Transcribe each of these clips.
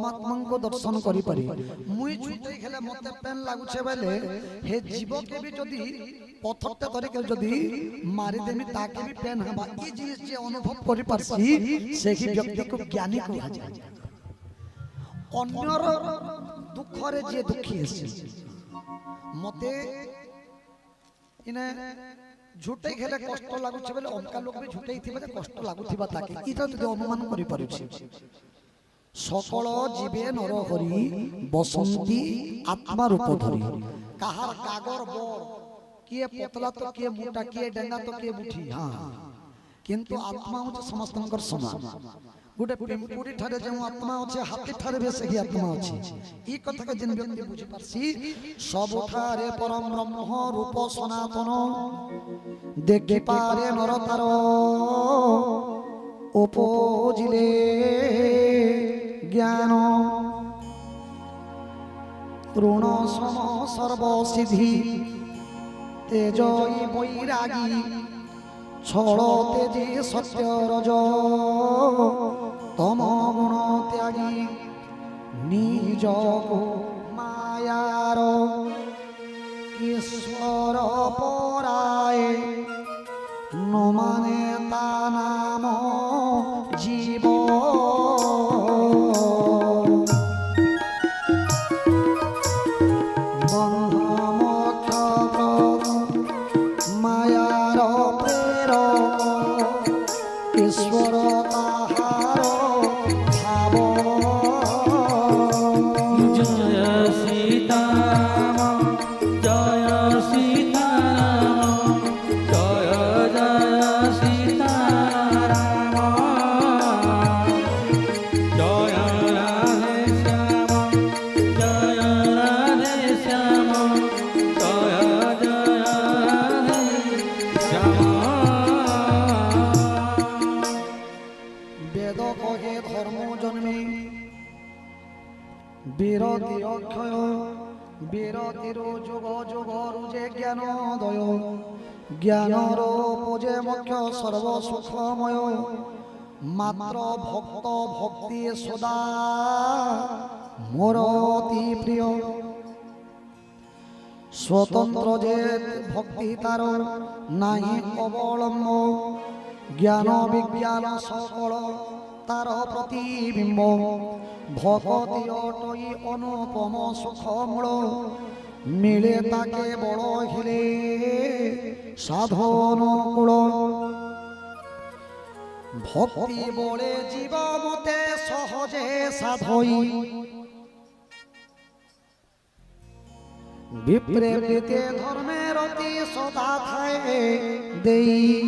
परमात्मा दर्शन करि पारि मुई छुटे खेले मते पेन लागुछे बेले हे जीव के भी जदी पथरते धरि के जदी मारि देमी ताके भी पेन हबा ई चीज जे अनुभव करि परसी सेही व्यक्ति को ज्ञानी कहा जाय अन्यर दुख रे जे दुखी है मते इने झूठे खेले कष्ट लागुछे बेले अनका लोग भी झूठे थिबे कष्ट लागुथिबा ताके ई तो अनुमान करि पारुछि सकल जीवे नर हरि बसंती आत्मा रूप धरी कहार कागर बड़ किए पतला तो किए मोटा किए डेंगा तो किए मुठी हां किंतु आत्मा होचे समस्तनकर समान गुटे पिंपुरी ठारे जे आत्मा होचे हाथी ठारे बेसे ही आत्मा होचे ई कथा के जिन व्यक्ति बुझि पारसी सब ठारे परम ब्रह्म रूप सनातन देखि पारे नरतार उपजिले ज्ञान ऋण सम सर्व सिद्धि तेजई बैरागी छल तेजी सत्य रज तम गुण त्यागी निज मायार ईश्वर पराए न माने ता नाम जीव ज्ञानरो पूजे मुख्य सर्व सुखमय मात्र भक्त भक्ति सदा मोर अति प्रिय स्वतंत्र जे भक्ति तार नाही अवलंब ज्ञान विज्ञान सकल तार प्रतिबिंब भक्ति अटई अनुपम सुख मूल मिले ताके बड़ हिले साधन कूल भक्ति बड़े जीव मते सहजे साधई विप्रेते धर्मे रति सदा थाए देई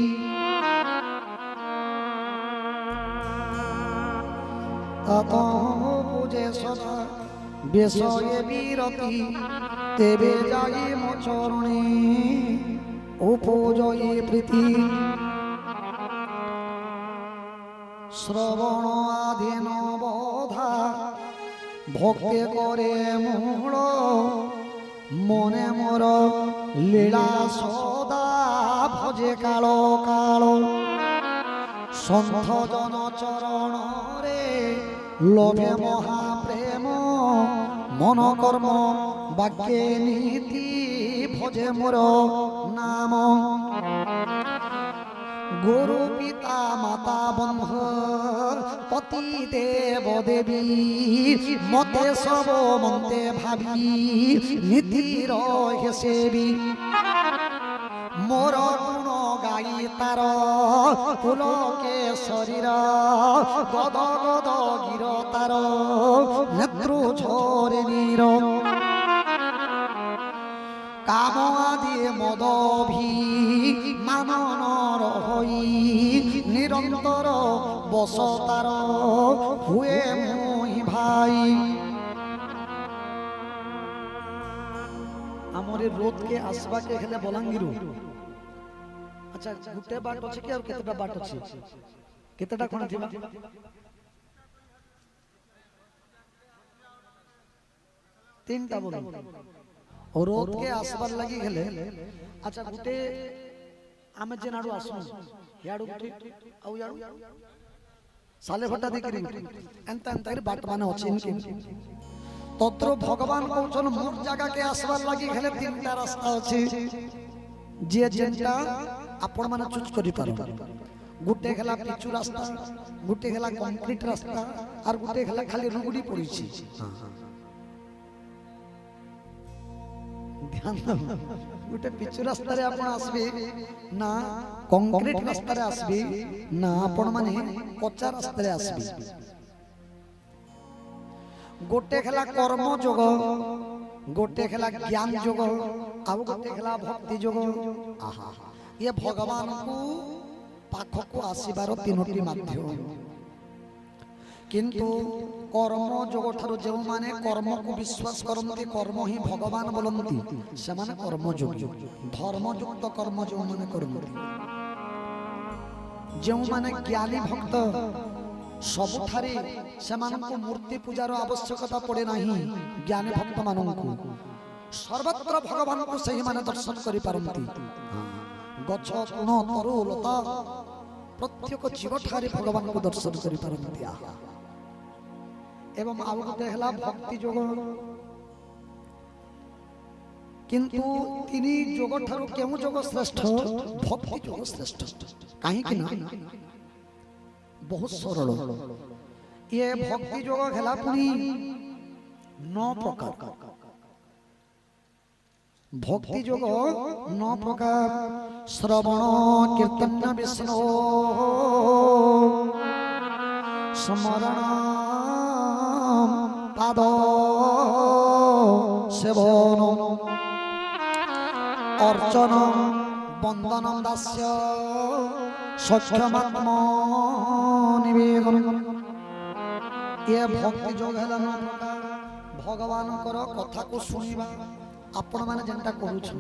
ततो पूजे सदा बेसये बीरति तेबे जाई मो चरणे उपजयी प्रीति श्रवण आधीन बोधा भक्ति करे मूल मने मोर लीला सदा भजे कालो कालो सन्थ जन चरण रे लोभे महाप्रेम मन कर्म वाक्ये नीति भजे मोर नाम गुरु पिता माता बंधु पति देव देवी मते सब मन्ते भावी नीति रहे सेवी मोर गुण गाई तार पुलके शरीर गद गद गिर तार नेत्रु झरे नीर काम आदि मदभी मानन रही निरंतर बस तार हुए मोहि भाई आमरे रोद के आसबा के खेले बलांगीर अच्छा गुटे बाट अछि कि और केतेटा बाट अछि केतेटा कोन थिबा तीनटा बोल और रोद के आसबार लगी गेले अच्छा गुटे आमे जे नाडू आसु याडू गुटे आउ याडू साले भट्टा देखिरी एंता एंता कर बाट माने अछि इनके तत्र भगवान कहछन मोर जगह के आसबार लागि खेले तीनटा रास्ता अछि जे जेनटा आपण माने चूज करि पारो गुटे खेला पिचू रास्ता गुटे खेला कंक्रीट रास्ता और गुटे खेला खाली रुगुडी पड़ी छी ध्यान दो गुटे पिचू रास्ता रे आपण आसबे ना कंक्रीट रास्ता रे आसबे ना आपण माने कच्चा रास्ता रे आसबे गोटे खेला कर्म जोग गोटे खेला ज्ञान जोग आ गोटे खेला भक्ति जोग आहा ये भगवान को पाख को आसीबार तीनोटी माध्यम किंतु कर्म जोग ठारो जो माने कर्म को विश्वास करमती कर्म ही भगवान बोलंती से माने कर्म जोग धर्म युक्त कर्म जो माने करमती जो माने ज्ञानी भक्त सबुठारे सेमानकु मूर्ति पूजार आवश्यकता पड़े नहीं ज्ञानी भक्त माननकु सर्वत्र भगवान को सही माने दर्शन करि पारंती गछ तृण तरु लता प्रत्येक जीव ठारे भगवान को दर्शन करि पारंती एवं आउ गोटे हला भक्ति जोग किंतु तिनी जोग ठारो केउ जोग श्रेष्ठ भक्ति जोग श्रेष्ठ काहे कि ना बहुत सरल ये भक्ति जोग खेला पुनी 9 प्रकार भक्ति जोग 9 प्रकार श्रवण कीर्तन विष्णु स्मरण पाद सेवन अर्चन वंदन दास्य सक्षमात्म निवेदन ये भक्ति जोग है भगवान कथा को सुनिबा आपण माने जेंटा करूछु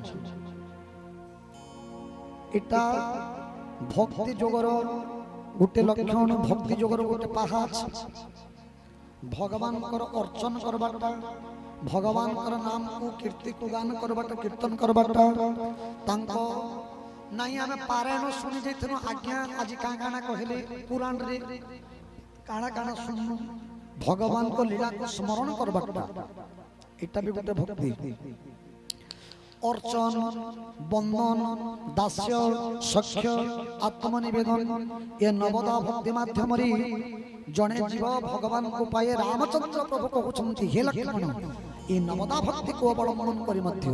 एटा भक्ति जोगर गोटे लक्षण भक्ति जोगर गोटे पाहाच भगवान अर्चन करबाटा भगवान नाम को कीर्ति को गान करबाटा कीर्तन करबाटा तांको नहीं आमे पारायण सुनी जाइथनु आज्ञा आज काना कहले पुराण रे काना सुननु भगवान को लीला को स्मरण करबाटा एटा भी गोटे भक्ति अर्चन बंधन दास्य सख्य आत्मनिवेदन ये नवदा भक्ति माध्यम रे जने जीव भगवान को पाए रामचंद्र प्रभु कहउछंती हे लक्ष्मण ये नवदा भक्ति को अवलंबन करी मध्य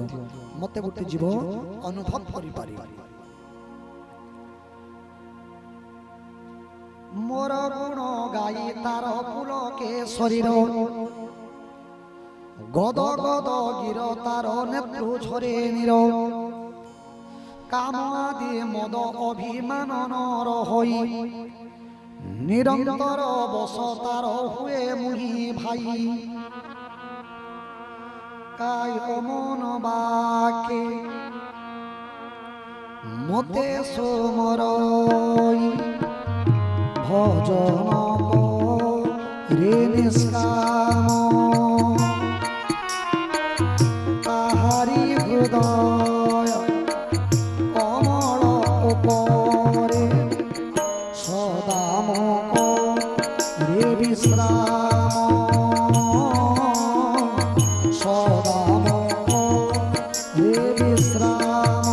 मते गोटे जीव अनुभव करि पारि मोर गुण गाई तार फूल के शरीर गद गद गिर तार नेत्रु झरे नीर काम आदि मद अभिमान नर होई निरंतर बस तार हुए मुहि भाई काय मन बाके मते सोमरई भजन रे निष्काम ताहारी हृदय कमल उपरे सदा मक रे विश्राम सदा मक रे विश्राम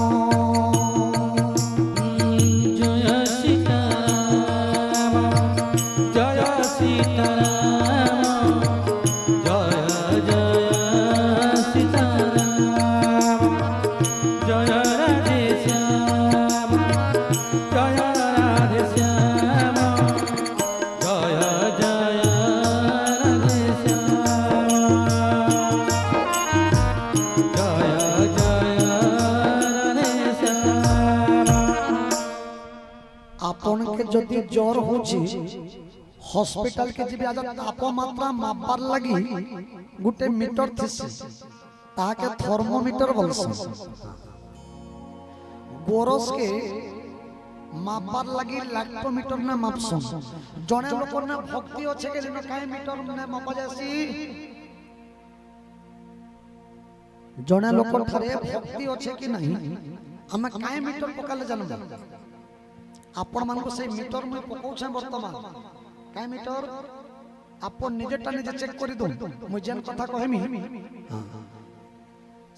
जदि ज्वर होची हॉस्पिटल के जिबे आज तापमात्रा मापबार लगी गुटे मीटर थिसी ताके थर्मोमीटर बोलसन गोरस के मापबार लगी लैक्टोमीटर ने मापसन जने लोक ने भक्ति होचे के न काई मीटर ने मापा जासी जने लोक थारे भक्ति होचे कि नहीं हम काई मीटर पकाले जानबो आपण मान को से मीटर में पकाउछे वर्तमान কাই মিটর আপন নিজেটা নিজে চেক করি দো মুই যেন কথা কহেমি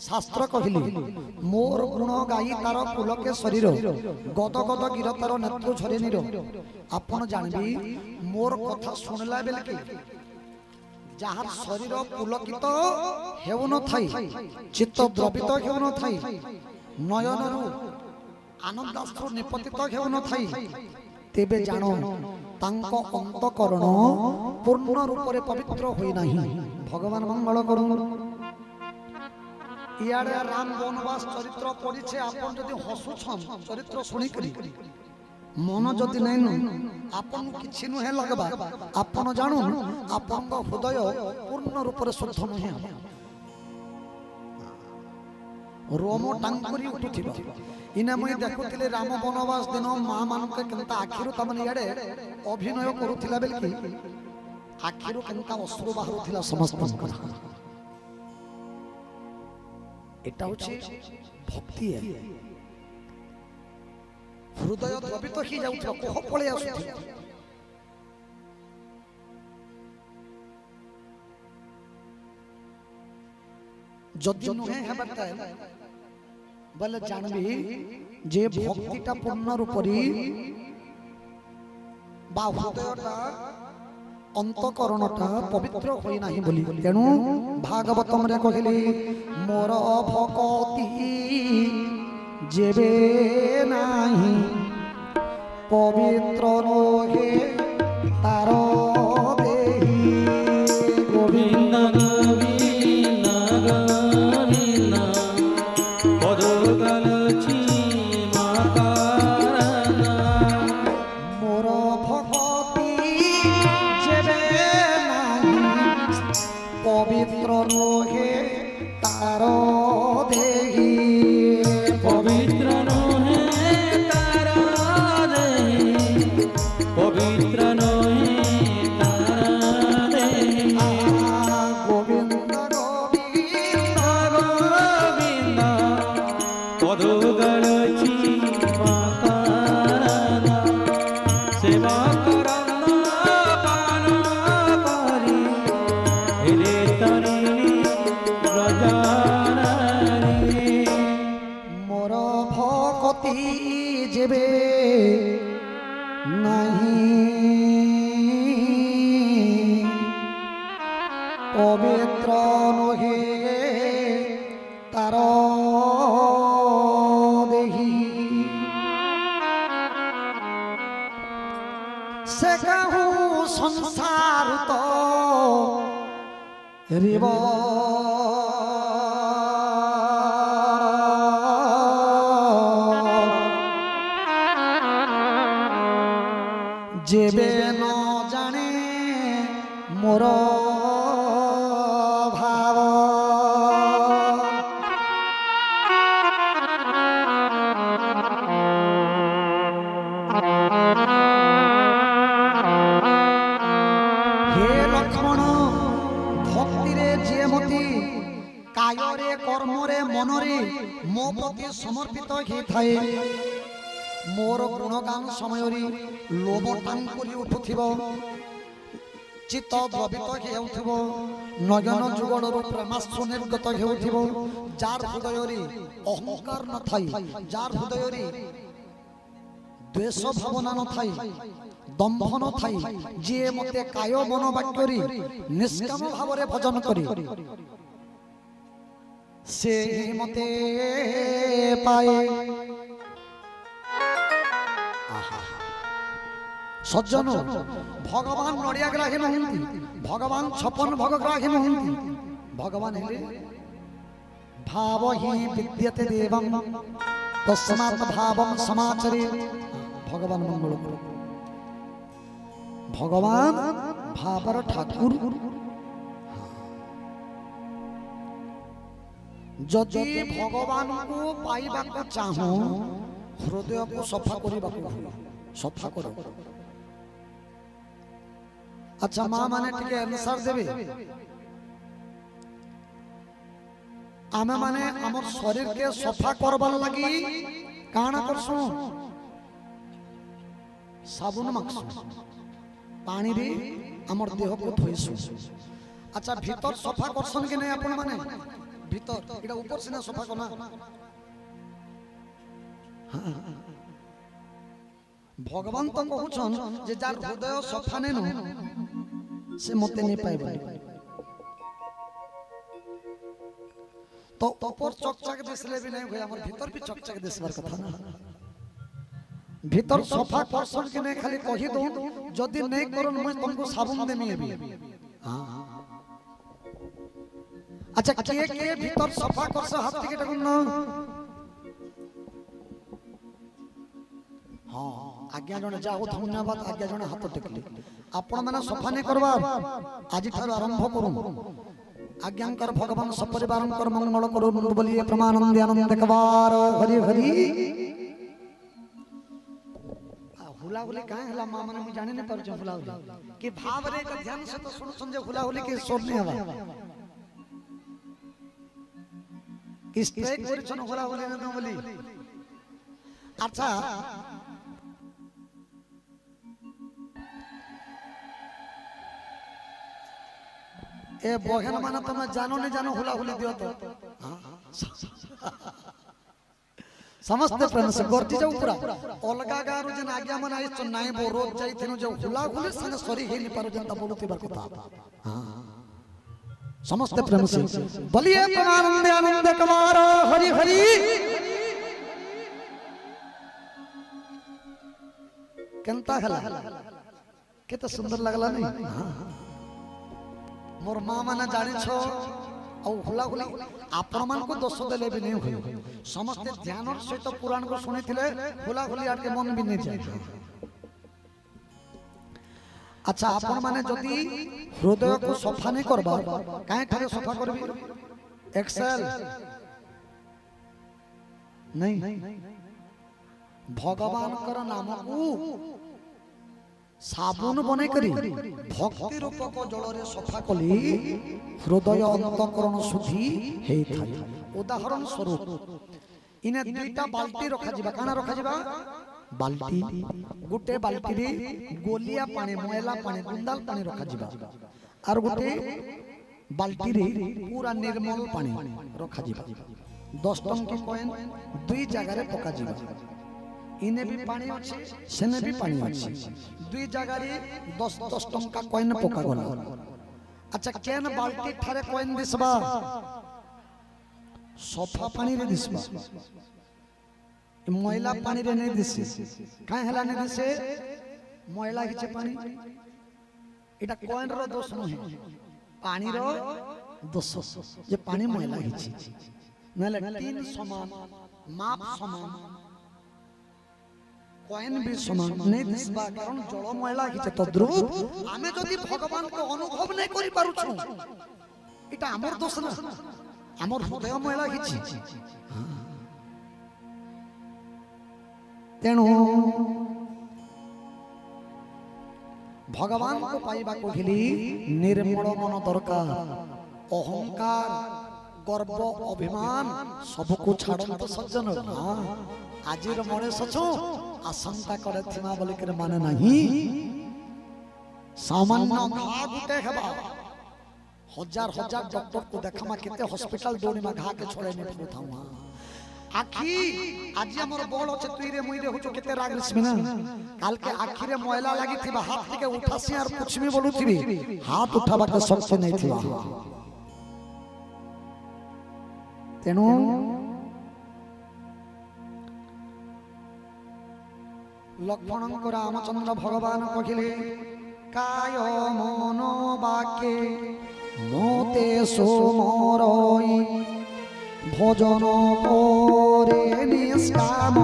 শাস্ত্র কহিলি মোর গুণ গাই তার পুলকে শরীর গদ গদ গির তার নেত্র ঝরে নির আপন জানবি মোর কথা শুনলা বেলে কি যাহার শরীর পুলকিত হেউ ন থাই চিত্ত দ্রবিত হেউ ন থাই নয়নরু আনন্দাশ্রু নিপতিত হেউ ন থাই তেবে জাণ তাঙ্ক অন্তকরণ পূর্ণ রূপরে পবিত্র হই নাহি ভগবান মঙ্গল করুন ইয়ারে রাম বনবাস চরিত্র পড়িছে আপন যদি হসুছন চরিত্র শুনিকরি মন যদি নাই আপন কিছু নুহে লাগবা আপন জানুন আপনଙ୍କ হৃদয় পূর্ণ রূপরে শুদ্ধ নুহে रोम टांकुरी उठुथिबा इना मई देखुथिले राम वनवास दिन मां मानके केनता आखिरु तमन याडे अभिनय करूथिला बेलकी आखिरु केनता अश्रु बाहरुथिला समस्त एटा होछि भक्ति हृदय द्रवित ही जाउथिला कोह पळे आसुथिला जदि नुहे हेबाता बोले जानबी जे भक्तिटा पूर्ण रूपरी बा हृदयटा अंतकरणटा पवित्र होई नाही बोली तेणु भागवतम रे कहिली मोर भक्ति जेबे नाही पवित्र नहे तार देहि गोविंद पवित्र नहे तार देहि पवित्र नहे तार देहि पवित्र नहे तार देहि गोविंद गोविंद गोविंद पदुगल चीमाकारा सेवा मोर भक्ति जेबे नहीं पवित्र नहे तार देहि से कहू संसार तो रिव जेबे न जाने मोर भाव हे लक्ष्मण भक्ति रे जे मती कायरे कर्मरे मनरे मो प्रति समर्पित हे थाए मोर गुणगान समय लोभ टांकुरी उठुथिब चित्त द्रवित हेउथिब नयन जुगड़रू प्रेमाश्रु निर्गत हेउथिब जार हृदय अहंकार न थाई जार हृदय द्वेष भावना न थाई दंभ न थाई जे मते काय मन वाक्यरी निष्काम भाव रे भजन करी से मते पाए सज्जन भगवान नड़िया ग्राही नहंती भगवान छपन भोग ग्राही नहंती भगवान हेले भाव ही विद्यते देवम तस्मात् भावम समाचरे भगवान मंगल भगवान भावर ठाकुर जदि भगवान को पाइबा को चाहो हृदय को सफा करिबा को सफा करो अच्छा मां माने टिके आंसर देबे आमे माने हमर शरीर के सफा करबार लागि काना करसु साबुन माखसु पानी रे हमर देह को धोइसु। अच्छा भीतर सफा करसन के नहीं अपन माने भीतर एटा ऊपर से ना सफा करना। भगवान तो कहउछन जे जार हृदय सफा नै न से मते नहीं पाइबो। तो ऊपर चकचक दिसले भी नहीं होय हमर भीतर भी चकचक दिसबार कथा ना। भीतर सफा करसन के नहीं खाली कहि दो जदी नहीं करन मैं तुमको साबुन देमी अभी। हां अच्छा के भीतर सफा करस हाथ टिके टकुन न। हां आज्ञा जने जाओ धन्यवाद आज्ञा जने हाथ टेकले आपण माने सफा नहीं करबा आज थार आरंभ करू। आज्ञाकर भगवान सपरिवारंकर मंगल करो बोलिए प्रमानंद आनंद कबार हरि हरि। हुला हुली काहे हला मां माने मु जाने न पर जो हुला हुली कि भाव रे का ध्यान से तो सुन समझे हुला हुली के सोच नहीं हवा किस स्ट्राइक करछन हुला हुली न बोली। अच्छा ए बहन माने तुम जानो नहीं जानो हुला हुली दियो तो समस्त प्रेम से गर्दी जाऊ पूरा अलगा गारू जन आज्ञा मन आइस तो नाइ बो रोज जाई थिनु जो हुला हुली संग सरी हेली पारो जनता बोलुती बार कथा। हां समस्त प्रेम से बोलिए परमानंद आनंद कमार हरि हरि। केनता हला केते सुंदर लागला नहीं। हां मोर मां माने जानि छो औ हुला हुली आपण मान को दोष देले भी नहीं होय समस्त ध्यान से तो पुराण को सुनी थिले हुला हुली आट के मन भी नहीं जाय। अच्छा आपण माने जदी हृदय को सफा नहीं करबा काहे थारे सफा करबी एक्सेल नहीं भगवान कर नाम को साबुन बने करी भक्ति रूपक जल रे सफा कली हृदय अंतकरण शुद्धि हे थाई। उदाहरण स्वरूप इने दुईटा बाल्टी रखा जिबा काना रखा जिबा बाल्टी गुटे बाल्टी रे गोलिया पानी मैला पानी गुंदाल पानी रखा जिबा और गुटे बाल्टी रे पूरा निर्मल पानी रखा जिबा 10 टंकी कॉइन दुई जगह रे पका जिबा इने भी पानी अछि सेने भी पानी अछि दुई जगह रे 10 टंका कॉइन पका गला। अच्छा केन बाल्टी थारे कॉइन दिसबा सफा पानी रे दिसबा मैला पानी रे नहीं दिसे काहे हला नहीं दिसे मैला हिचे पानी एटा कॉइन रो दोष नहीं पानी रो दोष जे पानी मैला हिचे नले तीन समान माप समान कॉइन भी समान नहीं दिसबा कारण जल मैला हिचे तद्रूप आमे जदी भगवान को अनुभव नहीं करि पारुछु एटा हमर दोष ना हमर हृदय मैला हिचे। तेणु भगवान को पाइबा को हेली निर्मल मन दरकार अहंकार गर्व अभिमान सब को छाड़न तो सज्जन। आजिर मनीष छु आशंका करे थिमा बोले के माने नहीं सामान्य घा गुटे हेबा हजार हजार डॉक्टर को देखमा केते हॉस्पिटल दौड़ी में घा के छोड़े नहीं पड़ता हुआ आखी आज हमर बल अछि तुइरे मुइरे होचो केते राग रिसमे ना काल के आखी रे मोयला लागि थिबा हाथ के उठासी और कुछ भी बोलु थिबी हाथ उठाबा के शक्ति नहीं थिबा। तेनु लक्ष्मण को रामचंद्र भगवान कहिले काय मन बाके मोते सोमरई भजन करे निष्काम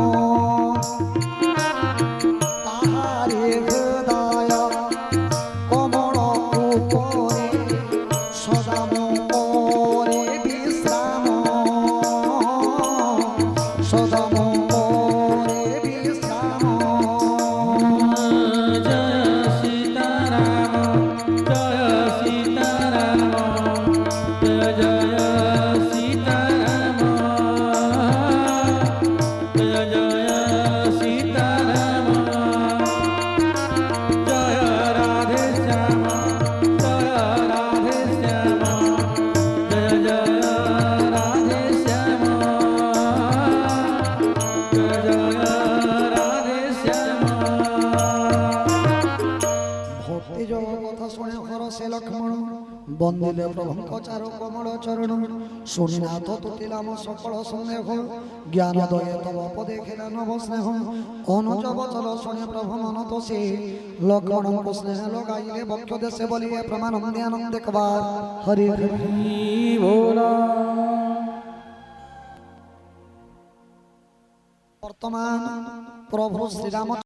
ताहारे हृदय कमल उपरे सदा मोरे विश्राम सदा मोरे विश्राम। जय सीताराम जय सीताराम जय जय सीताराम जय जय सीताराम जय राधे বন্দিলে প্রভঙ্ক চারু কমল চরণ শুনিনাথ তুতিলাম সকল সন্দেহ জ্ঞানোদয়ে তব পদে খেলা নব স্নেহ অনুজ বচল শুনে প্রভু মন তোষে লক্ষ্মণଙ୍କୁ স্নেহ লগাইলে বক্ষ দেশে বলিয়ে প্রমানন্দে আনন্দে কবার হরি হরি बोला বর্তমান প্রভু শ্রীরাম